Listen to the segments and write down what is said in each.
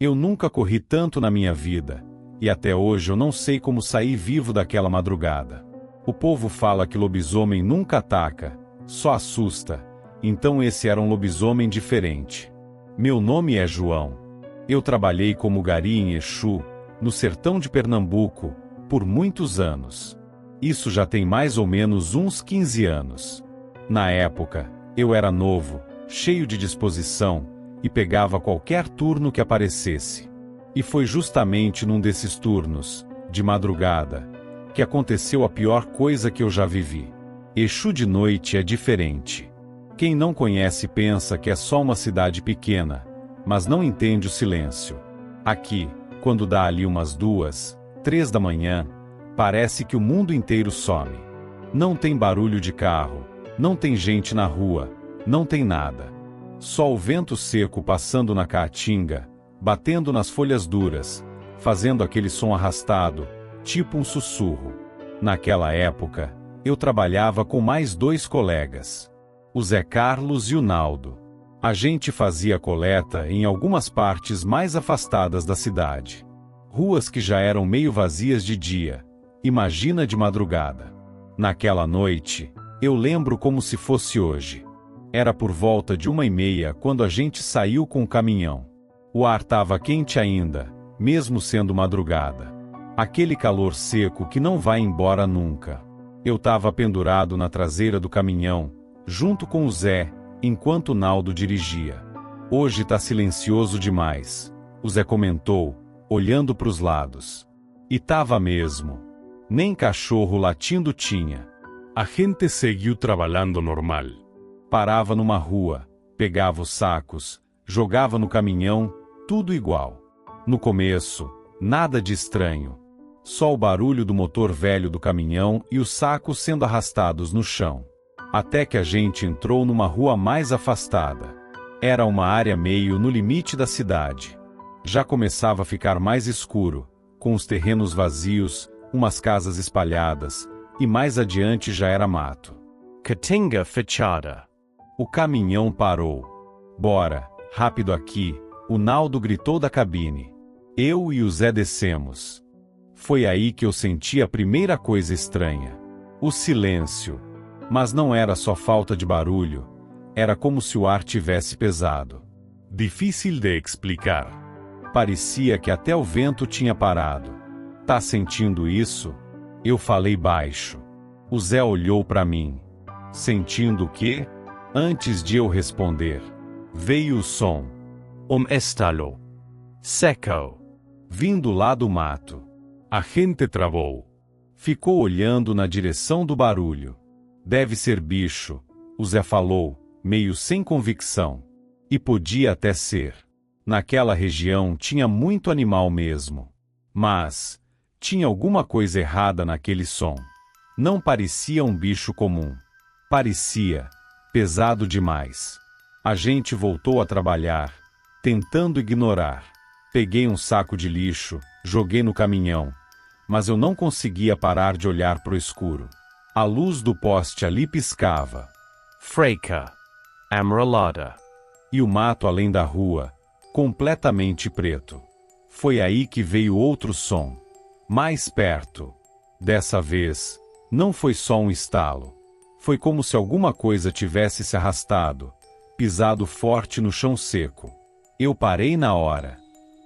Eu nunca corri tanto na minha vida, e até hoje eu não sei como saí vivo daquela madrugada. O povo fala que lobisomem nunca ataca, só assusta, então esse era um lobisomem diferente. Meu nome é João. Eu trabalhei como gari em Exu, no sertão de Pernambuco, por muitos anos. Isso já tem mais ou menos uns 15 anos. Na época, eu era novo, cheio de disposição, e pegava qualquer turno que aparecesse. E foi justamente num desses turnos, de madrugada, que aconteceu a pior coisa que eu já vivi. Exu de noite é diferente. Quem não conhece pensa que é só uma cidade pequena, mas não entende o silêncio. Aqui, quando dá ali umas 2, 3 da manhã, parece que o mundo inteiro some. Não tem barulho de carro, não tem gente na rua, não tem nada. Só o vento seco passando na caatinga, batendo nas folhas duras, fazendo aquele som arrastado, tipo um sussurro. Naquela época, eu trabalhava com mais 2 colegas, o Zé Carlos e o Naldo. A gente fazia coleta em algumas partes mais afastadas da cidade. Ruas que já eram meio vazias de dia, imagina de madrugada. Naquela noite, eu lembro como se fosse hoje. Era por volta de 1h30 quando a gente saiu com o caminhão. O ar estava quente ainda, mesmo sendo madrugada. Aquele calor seco que não vai embora nunca. Eu estava pendurado na traseira do caminhão, junto com o Zé, enquanto o Naldo dirigia. Hoje tá silencioso demais, o Zé comentou, olhando para os lados. E tava mesmo. Nem cachorro latindo tinha. A gente seguiu trabalhando normal. Parava numa rua, pegava os sacos, jogava no caminhão, tudo igual. No começo, nada de estranho. Só o barulho do motor velho do caminhão e os sacos sendo arrastados no chão. Até que a gente entrou numa rua mais afastada. Era uma área meio no limite da cidade. Já começava a ficar mais escuro, com os terrenos vazios, umas casas espalhadas, e mais adiante já era mato. Caatinga fechada. O caminhão parou. Bora, rápido aqui, o Naldo gritou da cabine. Eu e o Zé descemos. Foi aí que eu senti a primeira coisa estranha. O silêncio. Mas não era só falta de barulho. Era como se o ar tivesse pesado. Difícil de explicar. Parecia que até o vento tinha parado. Tá sentindo isso? Eu falei baixo. O Zé olhou para mim. Sentindo o quê? Antes de eu responder, veio o som. Estalo. Seco. Vindo lá do mato. A gente travou. Ficou olhando na direção do barulho. Deve ser bicho, o Zé falou, meio sem convicção. E podia até ser. Naquela região tinha muito animal mesmo. Mas tinha alguma coisa errada naquele som. Não parecia um bicho comum. Parecia pesado demais. A gente voltou a trabalhar, tentando ignorar. Peguei um saco de lixo, joguei no caminhão, mas eu não conseguia parar de olhar pro escuro. A luz do poste ali piscava. Freca. Amarelada. E o mato além da rua, completamente preto. Foi aí que veio outro som. Mais perto. Dessa vez, não foi só um estalo. Foi como se alguma coisa tivesse se arrastado, pisado forte no chão seco. Eu parei na hora.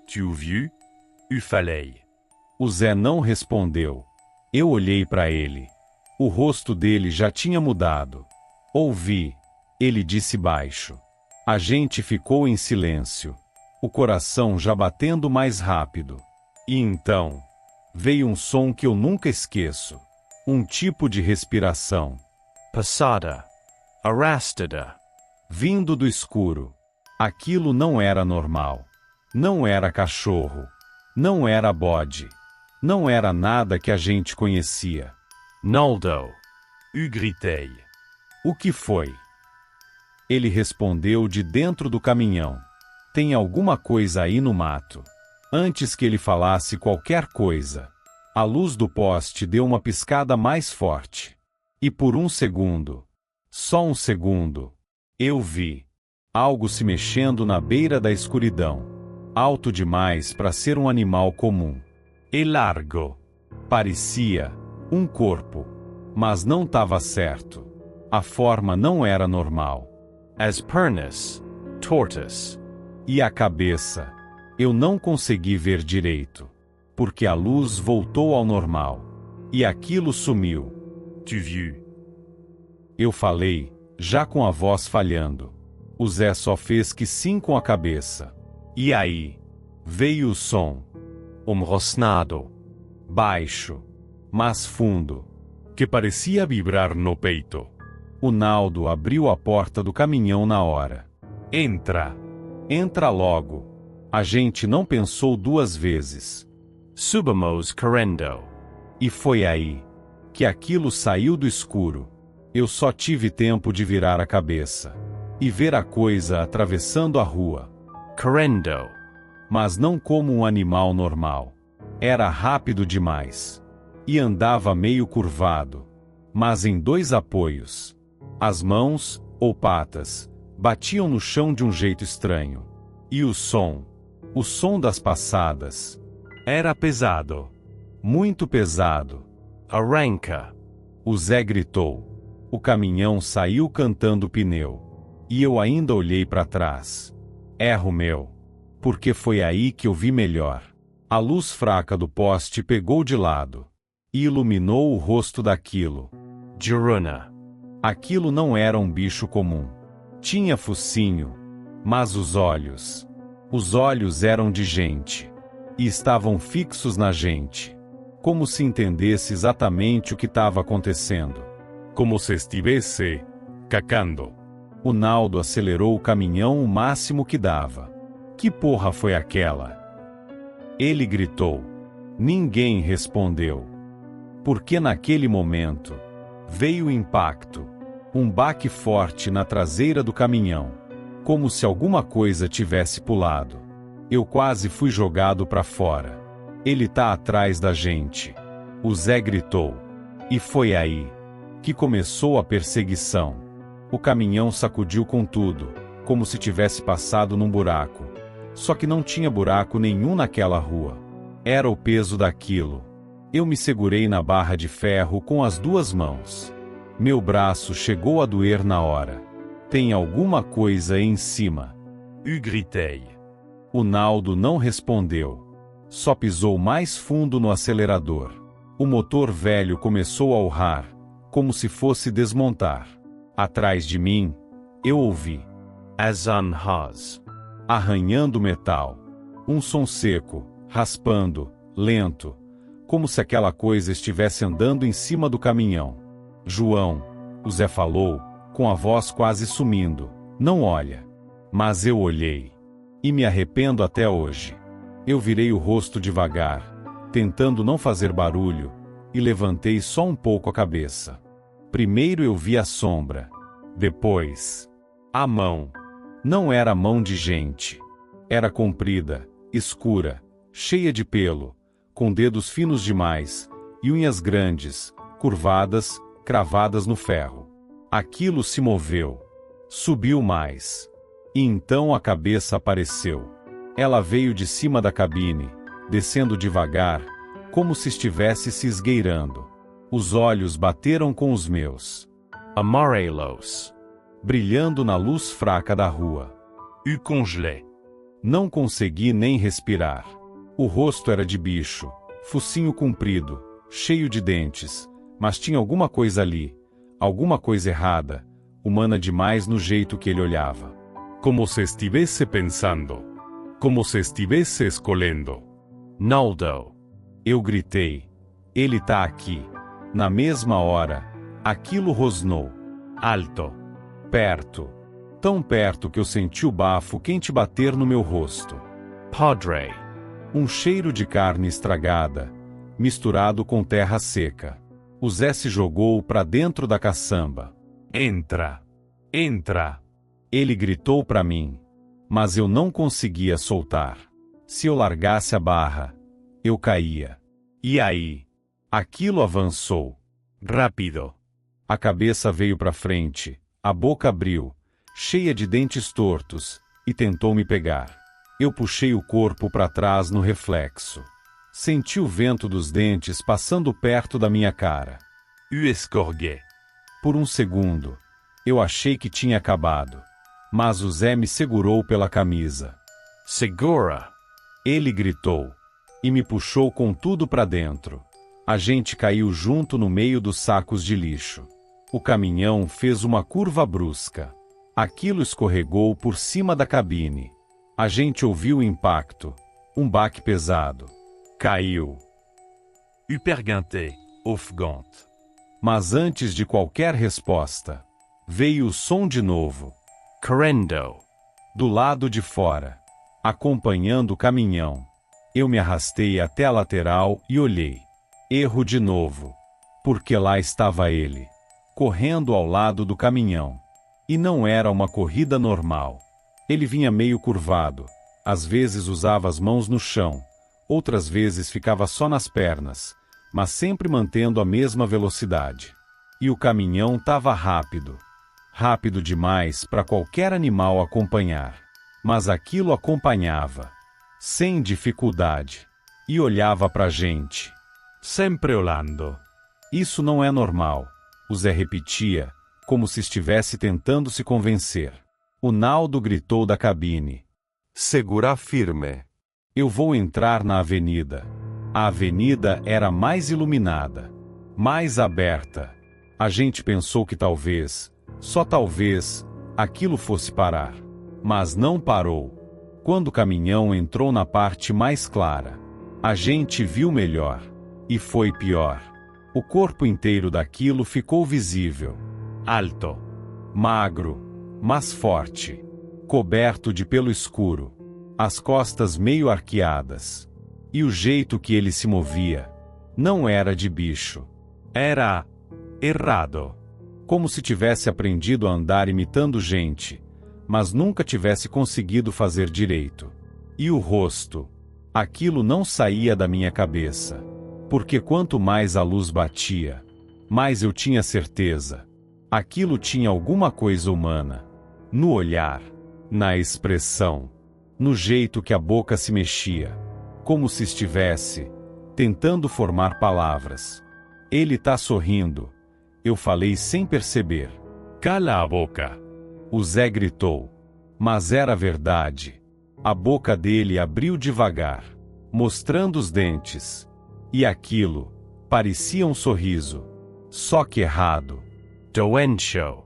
Tu viu? Eu falei. O Zé não respondeu. Eu olhei para ele. O rosto dele já tinha mudado. Ouvi. Ele disse baixo. A gente ficou em silêncio. O coração já batendo mais rápido. E então, veio um som que eu nunca esqueço. Um tipo de respiração. Passada. Arrastada. Vindo do escuro. Aquilo não era normal. Não era cachorro. Não era bode. Não era nada que a gente conhecia. Naldo. Eu gritei. O que foi? Ele respondeu de dentro do caminhão. Tem alguma coisa aí no mato. Antes que ele falasse qualquer coisa, a luz do poste deu uma piscada mais forte. E por um segundo, só um segundo, eu vi algo se mexendo na beira da escuridão. alto demais para ser um animal comum. E largo. Parecia um corpo, mas não estava certo. A forma não era normal. As pernis, tortoise. E a cabeça? Eu não consegui ver direito, porque a luz voltou ao normal. E aquilo sumiu. Tu viu? Eu falei, já com a voz falhando. O Zé só fez que sim com a cabeça. E aí? Veio o som. Rosnado. Baixo, mas fundo. Que parecia vibrar no peito. O Naldo abriu a porta do caminhão na hora. Entra. Entra logo. A gente não pensou duas vezes. Subamos correndo. E foi aí que aquilo saiu do escuro. Eu só tive tempo de virar a cabeça e ver a coisa atravessando a rua. Correndo. Mas não como um animal normal. Era rápido demais. E andava meio curvado, mas em dois apoios. As mãos, ou patas, batiam no chão de um jeito estranho. E o som das passadas, Era pesado. muito pesado. Arranca. O Zé gritou. O caminhão saiu cantando pneu. E eu ainda olhei para trás. Erro meu. Porque foi aí que eu vi melhor. A luz fraca do poste pegou de lado. E iluminou o rosto daquilo. Juruna. Aquilo não era um bicho comum. Tinha focinho. Mas os olhos eram de gente. E estavam fixos na gente. Como se entendesse exatamente o que estava acontecendo. Como se estivesse cacando. O Naldo acelerou o caminhão o máximo que dava. Que porra foi aquela? Ele gritou. Ninguém respondeu. Porque naquele momento, veio o impacto. Um baque forte na traseira do caminhão. Como se alguma coisa tivesse pulado. Eu quase fui jogado para fora. Ele tá atrás da gente. O Zé gritou. E foi aí que começou a perseguição. O caminhão sacudiu com tudo, como se tivesse passado num buraco. Só que não tinha buraco nenhum naquela rua. Era o peso daquilo. Eu me segurei na barra de ferro com as duas mãos. Meu braço chegou a doer na hora. Tem alguma coisa em cima. Eu gritei. O Naldo não respondeu. Só pisou mais fundo no acelerador. O motor velho começou a urrar, como se fosse desmontar. Atrás de mim, eu ouvi. As unhas. Arranhando metal. Um som seco, raspando, lento, como se aquela coisa estivesse andando em cima do caminhão. João, o Zé falou, com a voz quase sumindo, não olha. Mas eu olhei. E me arrependo até hoje. Eu virei o rosto devagar, tentando não fazer barulho, e levantei só um pouco a cabeça. Primeiro eu vi a sombra. Depois, a mão. Não era mão de gente. Era comprida, escura, cheia de pelo, com dedos finos demais, e unhas grandes, curvadas, cravadas no ferro. Aquilo se moveu. Subiu mais. E então a cabeça apareceu. Ela veio de cima da cabine, descendo devagar, como se estivesse se esgueirando. Os olhos bateram com os meus. Amarelos. Brilhando na luz fraca da rua. Eu congelei. Não consegui nem respirar. O rosto era de bicho, focinho comprido, cheio de dentes, mas tinha alguma coisa ali, alguma coisa errada, humana demais no jeito que ele olhava. Como se estivesse pensando. Como se estivesse escolhendo. Naldo. Eu gritei. Ele tá aqui. Na mesma hora, aquilo rosnou. Alto. Perto. Tão perto que eu senti o bafo quente bater no meu rosto. Padre. Um cheiro de carne estragada, misturado com terra seca. O Zé se jogou para dentro da caçamba. Entra. Entra. Ele gritou para mim. Mas eu não conseguia soltar. Se eu largasse a barra, eu caía. E aí? Aquilo avançou. Rápido. A cabeça veio para frente, a boca abriu, cheia de dentes tortos, e tentou me pegar. Eu puxei o corpo para trás no reflexo. Senti o vento dos dentes passando perto da minha cara. U escorgué. Por um segundo, eu achei que tinha acabado. Mas o Zé me segurou pela camisa. Segura. Ele gritou. E me puxou com tudo para dentro. A gente caiu junto no meio dos sacos de lixo. O caminhão fez uma curva brusca. Aquilo escorregou por cima da cabine. A gente ouviu o impacto. Um baque pesado. Caiu. Uperguinté. Ofgante. Mas antes de qualquer resposta, veio o som de novo. Correndo. Do lado de fora. Acompanhando o caminhão. Eu me arrastei até a lateral e olhei. Erro de novo. Porque lá estava ele. Correndo ao lado do caminhão. E não era uma corrida normal. Ele vinha meio curvado. Às vezes usava as mãos no chão. Outras vezes ficava só nas pernas. Mas sempre mantendo a mesma velocidade. E o caminhão estava rápido. Rápido demais para qualquer animal acompanhar. Mas aquilo acompanhava. Sem dificuldade. E olhava para a gente. Sempre olhando. Isso não é normal. O Zé repetia, como se estivesse tentando se convencer. O Naldo gritou da cabine. Segura firme. Eu vou entrar na avenida. A avenida era mais iluminada. Mais aberta. A gente pensou que talvez, só talvez, aquilo fosse parar. Mas não parou. Quando o caminhão entrou na parte mais clara, a gente viu melhor. E foi pior. O corpo inteiro daquilo ficou visível. Alto. Magro, mas forte. Coberto de pelo escuro. As costas meio arqueadas. E o jeito que ele se movia. Não era de bicho. Era errado. Como se tivesse aprendido a andar imitando gente, mas nunca tivesse conseguido fazer direito. E o rosto. Aquilo não saía da minha cabeça. Porque quanto mais a luz batia, mais eu tinha certeza. Aquilo tinha alguma coisa humana. No olhar, na expressão, no jeito que a boca se mexia. Como se estivesse tentando formar palavras. Ele tá sorrindo. Eu falei sem perceber. Cala a boca. O Zé gritou. Mas era verdade. A boca dele abriu devagar, mostrando os dentes. E aquilo parecia um sorriso. Só que errado. Doencho.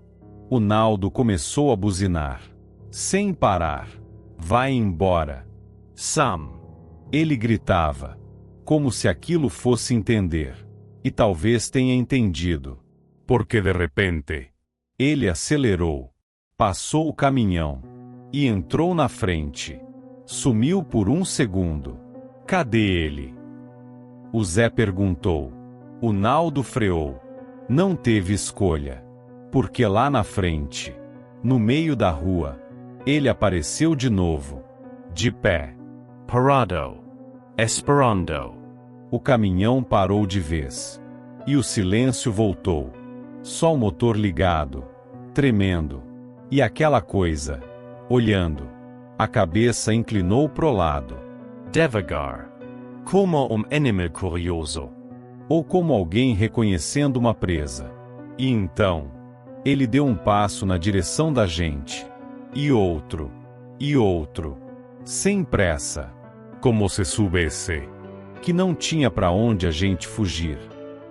O Naldo começou a buzinar. Sem parar. Vai embora. Sam. Ele gritava. Como se aquilo fosse entender. E talvez tenha entendido. Porque de repente. Ele acelerou. Passou o caminhão. E entrou na frente. Sumiu por um segundo. Cadê ele? O Zé perguntou. O Naldo freou. Não teve escolha. Porque lá na frente, no meio da rua, ele apareceu de novo. De pé. Parado. Esperando. O caminhão parou de vez. E o silêncio voltou. Só o motor ligado, tremendo. E aquela coisa, olhando. A cabeça inclinou pro lado. Devagar. Como animal curioso. Ou como alguém reconhecendo uma presa. E então, ele deu um passo na direção da gente. E outro. E outro. Sem pressa. Como se soubesse. Que não tinha para onde a gente fugir.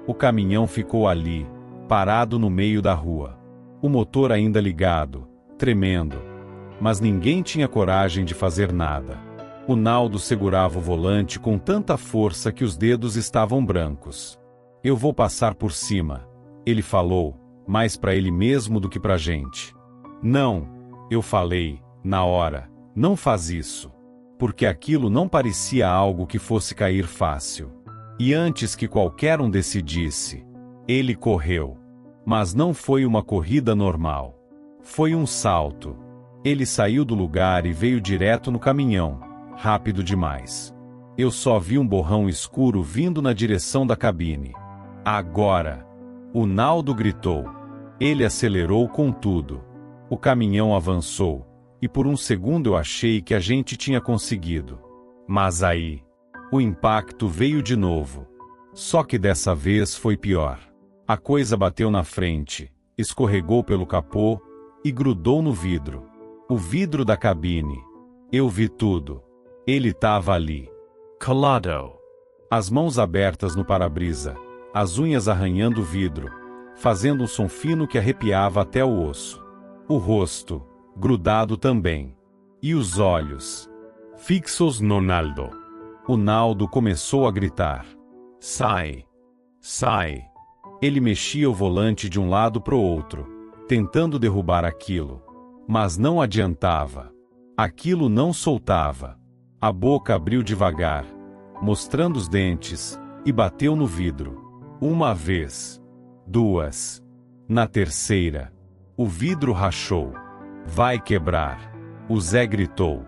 O caminhão ficou ali, parado no meio da rua. O motor ainda ligado, tremendo. Mas ninguém tinha coragem de fazer nada. O Naldo segurava o volante com tanta força que os dedos estavam brancos. Eu vou passar por cima, ele falou, mais para ele mesmo do que pra gente. Não, eu falei, na hora, não faz isso. Porque aquilo não parecia algo que fosse cair fácil. E antes que qualquer um decidisse, ele correu. Mas não foi uma corrida normal. Foi um salto. Ele saiu do lugar e veio direto no caminhão, rápido demais. Eu só vi um borrão escuro vindo na direção da cabine. Agora! O Naldo gritou. Ele acelerou com tudo. O caminhão avançou, e por um segundo eu achei que a gente tinha conseguido. Mas aí, o impacto veio de novo. Só que dessa vez foi pior. A coisa bateu na frente, escorregou pelo capô e grudou no vidro. O vidro da cabine. Eu vi tudo. Ele estava ali. Colado. As mãos abertas no para-brisa, as unhas arranhando o vidro, fazendo um som fino que arrepiava até o osso. O rosto, grudado também. E os olhos, Fixos no Naldo. O Naldo começou a gritar. Sai. Sai. Ele mexia o volante de um lado para o outro, tentando derrubar aquilo. Mas não adiantava. Aquilo não soltava. A boca abriu devagar, mostrando os dentes, e bateu no vidro. Uma vez. Duas. Na terceira, o vidro rachou. Vai quebrar. O Zé gritou.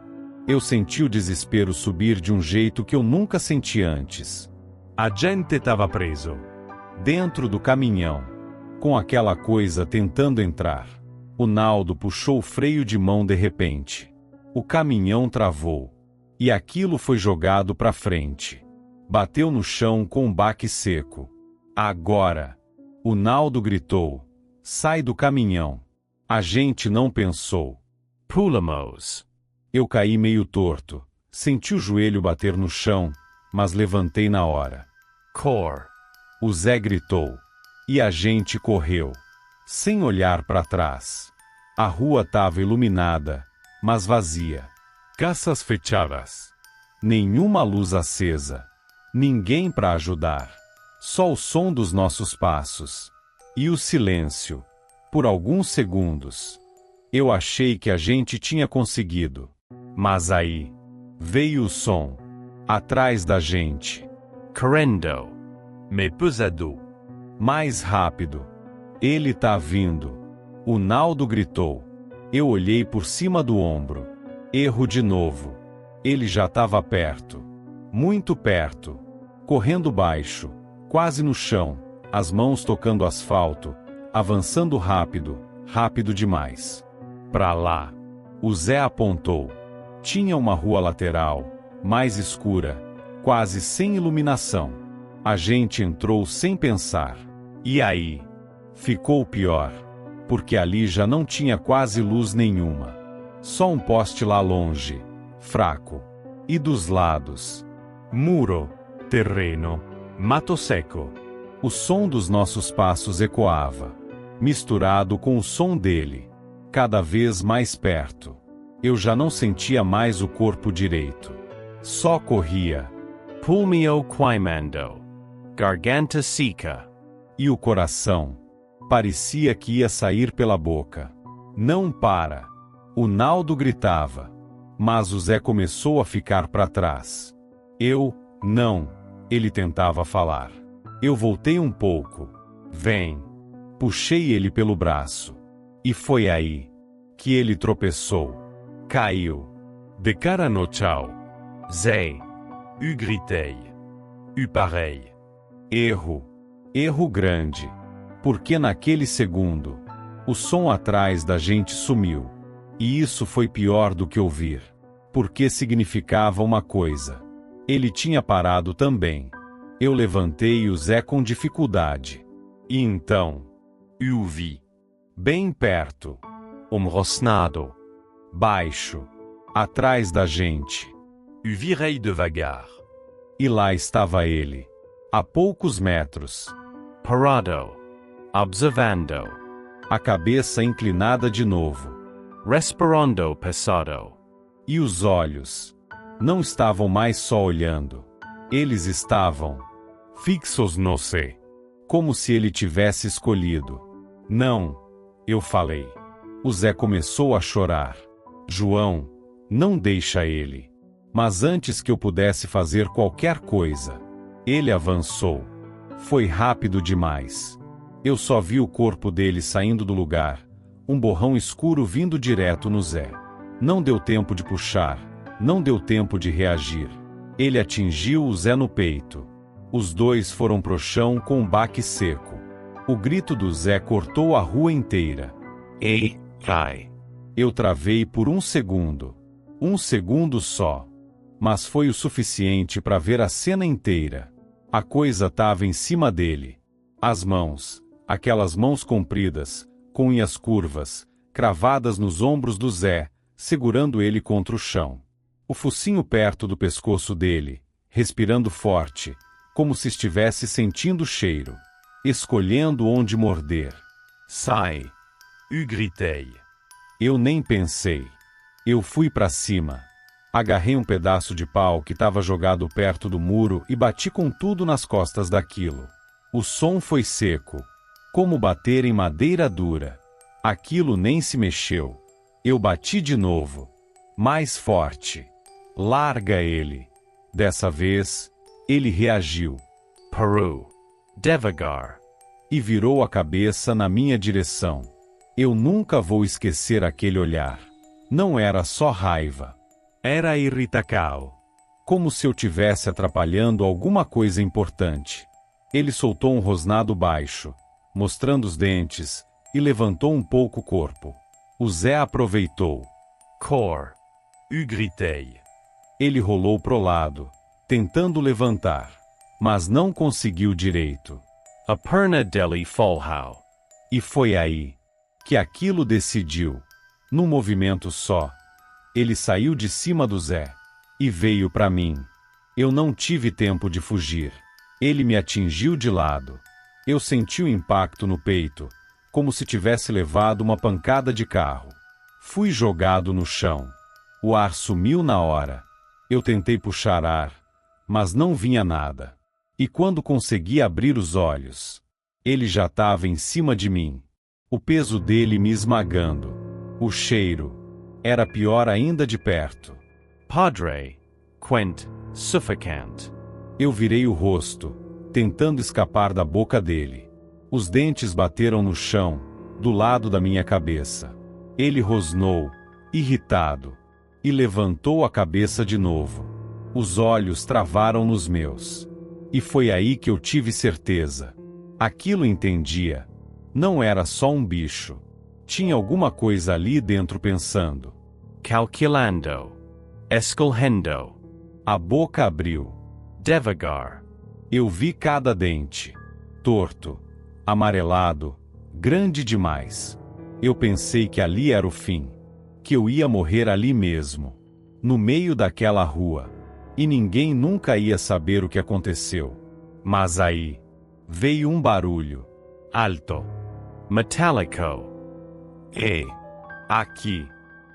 Eu senti o desespero subir de um jeito que eu nunca senti antes. A gente tava preso. Dentro do caminhão, com aquela coisa tentando entrar. O Naldo puxou o freio de mão de repente. O caminhão travou. E aquilo foi jogado para frente. Bateu no chão com um baque seco. Agora! O Naldo gritou. Sai do caminhão. A gente não pensou. Pulamos. Eu caí meio torto. Senti o joelho bater no chão, mas levantei na hora. Cor. O Zé gritou. E a gente correu. Sem olhar para trás. A rua estava iluminada, mas vazia. Casas fechadas. Nenhuma luz acesa. Ninguém para ajudar. Só o som dos nossos passos. E o silêncio. Por alguns segundos. Eu achei que a gente tinha conseguido. Mas aí. Veio o som. Atrás da gente. Correndo. Mais pesado. Mais rápido. Ele tá vindo. O Naldo gritou. Eu olhei por cima do ombro. Erro de novo. Ele já estava perto. Muito perto. Correndo baixo. Quase no chão. As mãos tocando asfalto. Avançando rápido. Rápido demais. Pra lá. O Zé apontou. Tinha uma rua lateral. Mais escura. Quase sem iluminação. A gente entrou sem pensar. E aí? Ficou pior. Porque ali já não tinha quase luz nenhuma. Só um poste lá longe. Fraco. E dos lados. Muro. Terreno. Mato seco. O som dos nossos passos ecoava. Misturado com o som dele. Cada vez mais perto. Eu já não sentia mais o corpo direito. Só corria. Pulmio quaimando. Garganta seca. E o coração. Parecia que ia sair pela boca. Não para. O Naldo gritava. Mas o Zé começou a ficar para trás. Não. Ele tentava falar. Eu voltei um pouco. Vem. Puxei ele pelo braço. E foi aí que ele tropeçou. Caiu. De cara no chão. Zé. Eu gritei. Eu parei. Erro. Erro grande. Porque naquele segundo, o som atrás da gente sumiu. E isso foi pior do que ouvir. Porque significava uma coisa. Ele tinha parado também. Eu levantei o Zé com dificuldade. E então, eu vi. Bem perto. Rosnado. Baixo. Atrás da gente. Eu virei devagar. E lá estava ele. A poucos metros. Parado. Observando. A cabeça inclinada de novo. Respirando pesado. E os olhos. Não estavam mais só olhando. Eles estavam Fixos no sé. como se ele tivesse escolhido. Não, eu falei. O Zé começou a chorar. João, não deixa ele. Mas antes que eu pudesse fazer qualquer coisa, ele avançou. Foi rápido demais. Eu só vi o corpo dele saindo do lugar, um borrão escuro vindo direto no Zé. Não deu tempo de puxar, não deu tempo de reagir. Ele atingiu o Zé no peito. Os dois foram pro chão com um baque seco. O grito do Zé cortou a rua inteira. Ei, cai. Eu travei por um segundo só. Mas foi o suficiente para ver a cena inteira. A coisa estava em cima dele. As mãos, aquelas mãos compridas, com unhas curvas, cravadas nos ombros do Zé, segurando ele contra o chão. O focinho perto do pescoço dele, respirando forte, como se estivesse sentindo o cheiro, escolhendo onde morder. Sai! Eu gritei. Eu nem pensei. Eu fui para cima. Agarrei um pedaço de pau que estava jogado perto do muro e bati com tudo nas costas daquilo. O som foi seco, como bater em madeira dura. Aquilo nem se mexeu. Eu bati de novo. Mais forte. Larga ele. Dessa vez, ele reagiu. Parou. Devagar. E virou a cabeça na minha direção. Eu nunca vou esquecer aquele olhar. Não era só raiva. Era irritação. Como se eu tivesse atrapalhando alguma coisa importante. Ele soltou um rosnado baixo, mostrando os dentes, e levantou um pouco o corpo. O Zé aproveitou. Cor. Eu gritei. Ele rolou pro lado, tentando levantar, mas não conseguiu direito. A perna dele folhou. E foi aí que aquilo decidiu. Num movimento só, ele saiu de cima do Zé e veio para mim. Eu não tive tempo de fugir. Ele me atingiu de lado. Eu senti o impacto no peito, como se tivesse levado uma pancada de carro. Fui jogado no chão. O ar sumiu na hora. Eu tentei puxar ar, mas não vinha nada. E quando consegui abrir os olhos, ele já estava em cima de mim. O peso dele me esmagando. O cheiro era pior ainda de perto. Padre. Quent. Suffocant. Eu virei o rosto, tentando escapar da boca dele. Os dentes bateram no chão, do lado da minha cabeça. Ele rosnou, irritado, e levantou a cabeça de novo. Os olhos travaram nos meus. E foi aí que eu tive certeza. Aquilo entendia. Não era só um bicho. Tinha alguma coisa ali dentro pensando. Calculando. Escolhendo. A boca abriu. Devagar. Eu vi cada dente. Torto. Amarelado. Grande demais. Eu pensei que ali era o fim. Que eu ia morrer ali mesmo. No meio daquela rua. E ninguém nunca ia saber o que aconteceu. Mas aí veio um barulho. Alto. Metálico. E aqui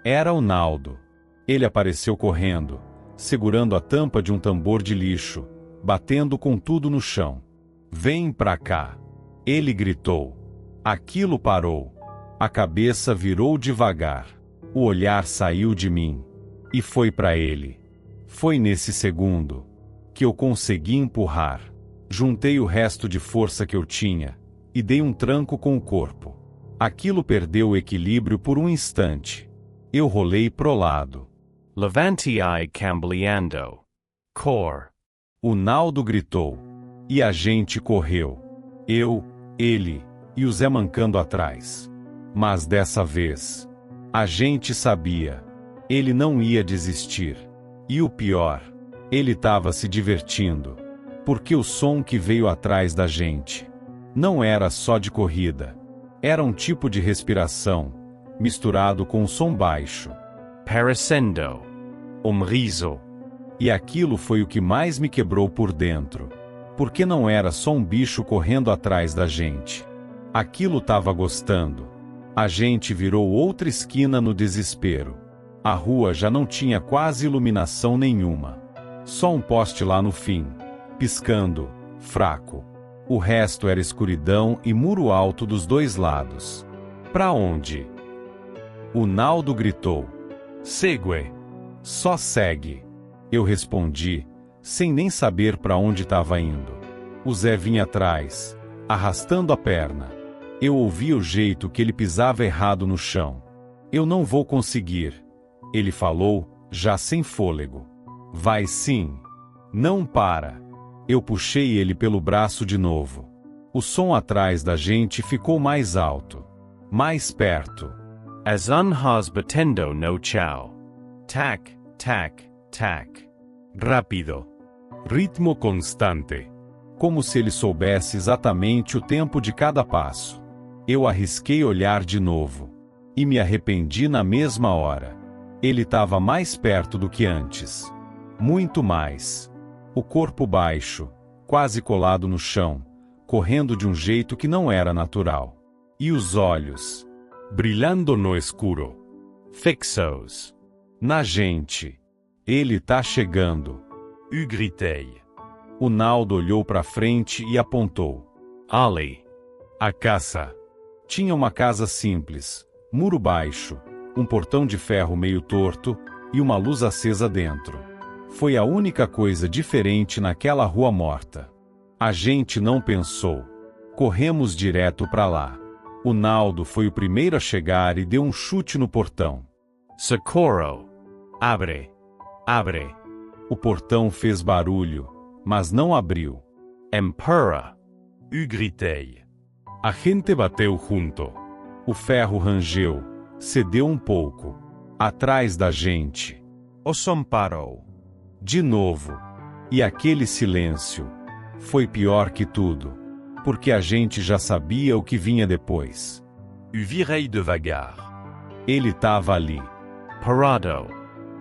era o Naldo. Ele apareceu correndo, segurando a tampa de um tambor de lixo, batendo com tudo no chão. Vem pra cá. Ele gritou. Aquilo parou. A cabeça virou devagar. O olhar saiu de mim. E foi pra ele. Foi nesse segundo que eu consegui empurrar. Juntei o resto de força que eu tinha e dei um tranco com o corpo. Aquilo perdeu o equilíbrio por um instante. Eu rolei pro lado. Levante-i cambaleando. Cor. O Naldo gritou. E a gente correu. Eu, ele e o Zé mancando atrás. Mas dessa vez, a gente sabia. Ele não ia desistir. E o pior, ele estava se divertindo. Porque o som que veio atrás da gente não era só de corrida. Era um tipo de respiração, misturado com um som baixo. Parecendo. Riso. E aquilo foi o que mais me quebrou por dentro. Porque não era só um bicho correndo atrás da gente. Aquilo estava gostando. A gente virou outra esquina no desespero. A rua já não tinha quase iluminação nenhuma. Só um poste lá no fim, piscando, fraco. O resto era escuridão e muro alto dos dois lados. Pra onde? O Naldo gritou. Segue. Só segue. Eu respondi, sem nem saber para onde estava indo. O Zé vinha atrás, arrastando a perna. Eu ouvia o jeito que ele pisava errado no chão. Eu não vou conseguir, ele falou, já sem fôlego. Vai sim. Não para. Eu puxei ele pelo braço de novo. O som atrás da gente ficou mais alto. Mais perto. As unhas batendo no chao. Tac, tac, tac. Rápido. Ritmo constante. Como se ele soubesse exatamente o tempo de cada passo. Eu arrisquei olhar de novo. E me arrependi na mesma hora. Ele estava mais perto do que antes. Muito mais. O corpo baixo, quase colado no chão, correndo de um jeito que não era natural. E os olhos, Brilhando no escuro. Fixos. na gente. Ele tá chegando. Eu gritei. O Naldo olhou para frente e apontou. Ali. A casa. Tinha uma casa simples, muro baixo, um portão de ferro meio torto e uma luz acesa dentro. Foi a única coisa diferente naquela rua morta. A gente não pensou. Corremos direto para lá. O Naldo foi o primeiro a chegar e deu um chute no portão. Socorro. Abre. Abre. O portão fez barulho, mas não abriu. Empurra. Eu gritei. A gente bateu junto. O ferro rangeu, cedeu um pouco. Atrás da gente. O som parou. De novo. E aquele silêncio. Foi pior que tudo. Porque a gente já sabia o que vinha depois. Eu virei devagar. Ele estava ali. Parado.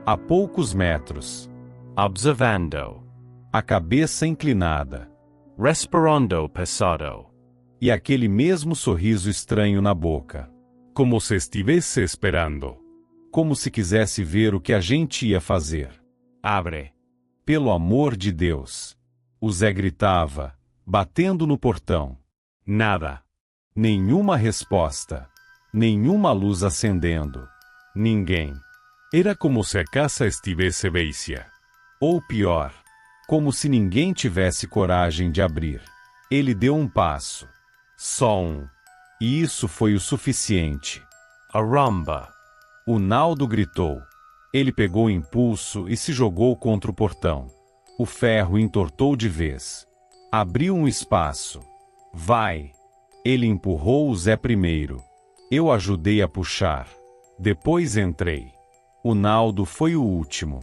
A poucos metros. Observando. A cabeça inclinada. Respirando pesado. E aquele mesmo sorriso estranho na boca. Como se estivesse esperando. Como se quisesse ver o que a gente ia fazer. Abre. Pelo amor de Deus. O Zé gritava, batendo no portão. Nada. Nenhuma resposta. Nenhuma luz acendendo. Ninguém. Era como se a casa estivesse vazia. Ou pior, como se ninguém tivesse coragem de abrir. Ele deu um passo. Só um. E isso foi o suficiente. Aramba. O Naldo gritou. Ele pegou impulso e se jogou contra o portão. O ferro entortou de vez. Abriu um espaço. Vai! Ele empurrou o Zé primeiro. Eu ajudei a puxar. Depois entrei. O Naldo foi o último.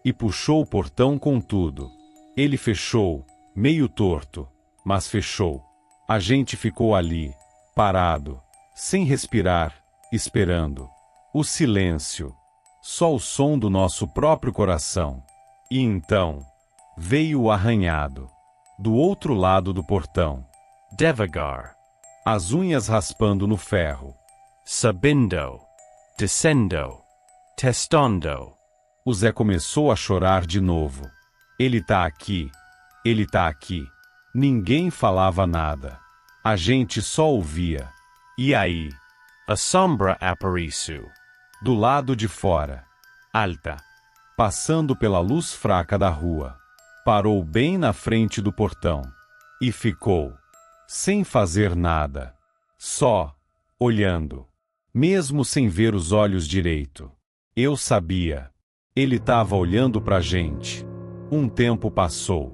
E puxou o portão com tudo. Ele fechou, meio torto, mas fechou. A gente ficou ali, parado, sem respirar, esperando. O silêncio. Só o som do nosso próprio coração. E então, veio o arranhado. Do outro lado do portão. Devagar. As unhas raspando no ferro. Subindo. Descendo. Testando. O Zé começou a chorar de novo. Ele tá aqui. Ele tá aqui. Ninguém falava nada. A gente só ouvia. E aí? A sombra apareceu. Do lado de fora. Alta. Passando pela luz fraca da rua. Parou bem na frente do portão. E ficou. Sem fazer nada. Só. Olhando. Mesmo sem ver os olhos direito. Eu sabia. Ele estava olhando pra gente. Um tempo passou.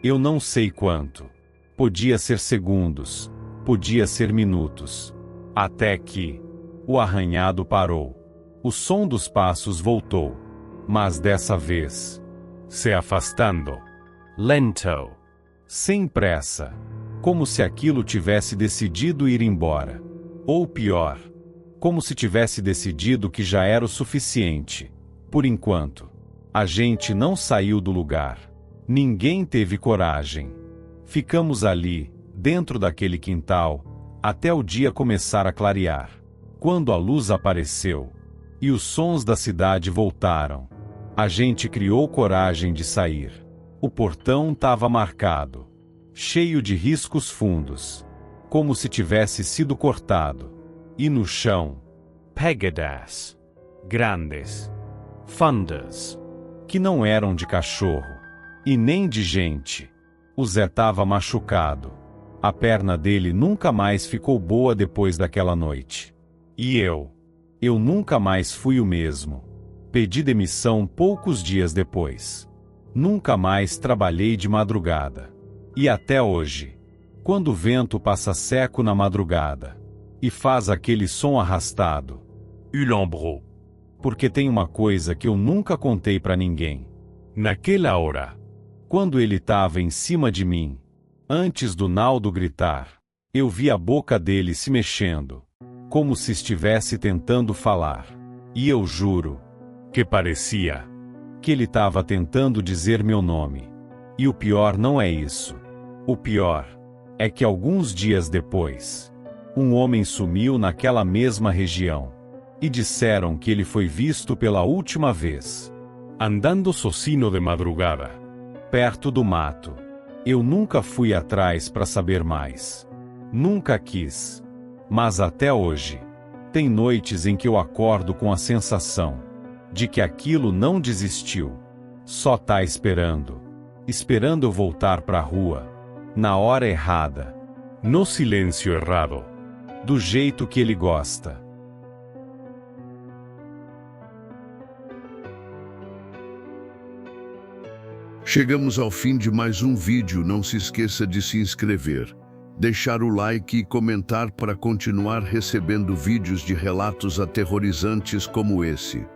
Eu não sei quanto. Podia ser segundos. Podia ser minutos. Até que o arranhado parou. O som dos passos voltou. Mas dessa vez, Se afastando. Lento. sem pressa. Como se aquilo tivesse decidido ir embora. Ou pior, como se tivesse decidido que já era o suficiente. Por enquanto. A gente não saiu do lugar. Ninguém teve coragem. Ficamos ali, dentro daquele quintal, até o dia começar a clarear. Quando a luz apareceu, e os sons da cidade voltaram, a gente criou coragem de sair. O portão estava marcado, cheio de riscos fundos, como se tivesse sido cortado. E no chão, Pegadas. Grandes. Fundas. que não eram de cachorro, e nem de gente. O Zé estava machucado. A perna dele nunca mais ficou boa depois daquela noite. E eu nunca mais fui o mesmo. Pedi demissão poucos dias depois. Nunca mais trabalhei de madrugada. E até hoje, quando o vento passa seco na madrugada, e faz aquele som arrastado, Ulambro. Porque tem uma coisa que eu nunca contei pra ninguém. Naquela hora, Quando ele estava em cima de mim, antes do Naldo gritar, eu vi a boca dele se mexendo, como se estivesse tentando falar. E eu juro que parecia que ele estava tentando dizer meu nome. E o pior não é isso. O pior é que alguns dias depois, um homem sumiu naquela mesma região. E disseram que ele foi visto pela última vez andando sozinho de madrugada. perto do mato. Eu nunca fui atrás para saber mais. Nunca quis. Mas até hoje, tem noites em que eu acordo com a sensação de que aquilo não desistiu. Só tá esperando. Esperando eu voltar pra rua. Na hora errada. No silêncio errado. Do jeito que ele gosta. Chegamos ao fim de mais um vídeo. Não se esqueça de se inscrever, deixar o like e comentar para continuar recebendo vídeos de relatos aterrorizantes como esse.